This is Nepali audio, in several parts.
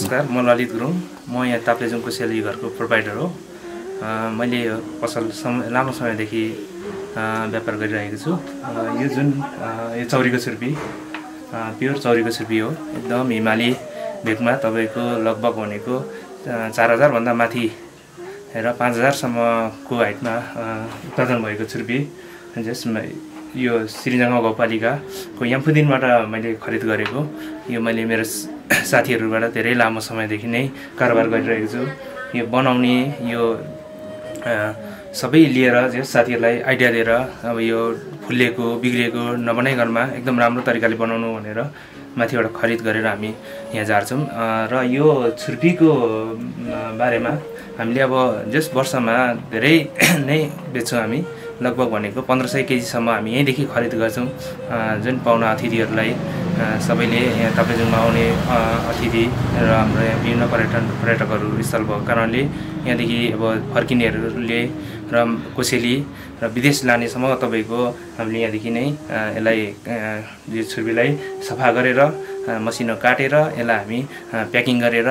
नमस्कार, म ललित गुरुङ। म यहाँ ताप्लेजुङको सेली घरको प्रोभाइडर हो। मैले यो पसल लामो समयदेखि व्यापार गरिरहेको छु। यो जुन यो चौरीको छुर्पी प्योर चौरीको छुर्पी हो। एकदम हिमाली भेगमा तपाईको लगभग भनेको 4000 भन्दा माथि र 5000 सम्मको हाइटमा उत्पादन भएको छुर्पी, जसमा यो श्रीजङ्ग गाउँपालिकाको याम्फुदिनबाट मैले खरिद गरेको। यो मैले मेरो साथीहरूबाट धेरै लामो समयदेखि नै कारोबार गरिरहेको छु। यो बनाउने यो सबै लिएर साथीहरूलाई आइडिया दिएर अब यो फुल्लेको बिग्रिएको नबनाइकनमा एकदम राम्रो तरिकाले बनाउनु भनेर माथिबाट खरिद गरेर हामी यहाँ झार्छौँ। र यो छुर्पीको बारेमा हामीले अब जस वर्षमा धेरै नै बेच्छौँ। हामी लगभग भनेको 1500 केजीसम्म हामी यहीँदेखि खरिद गर्छौँ। जुन पाहुना अतिथिहरूलाई सबैले यहाँ ताप्लेजुङमा आउने अतिथि र हाम्रो यहाँ विभिन्न पर्यटकहरू स्थल भएको कारणले यहाँदेखि अब फर्किनेहरूले र कोसेली र विदेश लानेसम्म तपाईँको हामीले यहाँदेखि नै यसलाई यो छुर्पीलाई सफा गरेर मसिनो काटेर यसलाई हामी प्याकिङ गरेर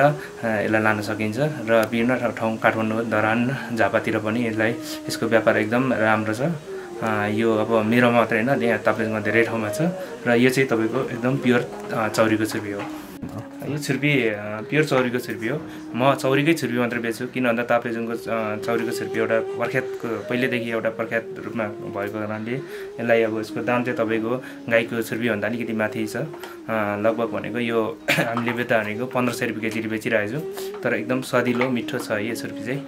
यसलाई लान सकिन्छ। र विभिन्न ठाउँ काठमाडौँ, धरान, झापातिर पनि यसको व्यापार एकदम राम्रो छ। यो अब मेरोमा मात्रै होइन, यहाँ ताप्लेजुङमा धेरै ठाउँमा छ। र यो चाहिँ तपाईँको एकदम प्योर चौरीको छुर्पी हो। यो छुर्पी प्योर चौरीको छुर्पी हो। म चौरीकै छुर्पी मात्र बेच्छु, किन भन्दा ताप्लेजुङको चौरीको छुर्पी एउटा प्रख्यातको पहिलेदेखि एउटा प्रख्यात रूपमा भएको कारणले यसलाई अब यसको दाम चाहिँ तपाईँको गाईको छुर्पीभन्दा अलिकति माथि छ। लगभग भनेको यो हामीले बेच्दा भनेको 1500 रुपियाँ केजीले बेचिरहेको छु। तर एकदम स्वादिलो मिठो छ यो छुर्पी चाहिँ।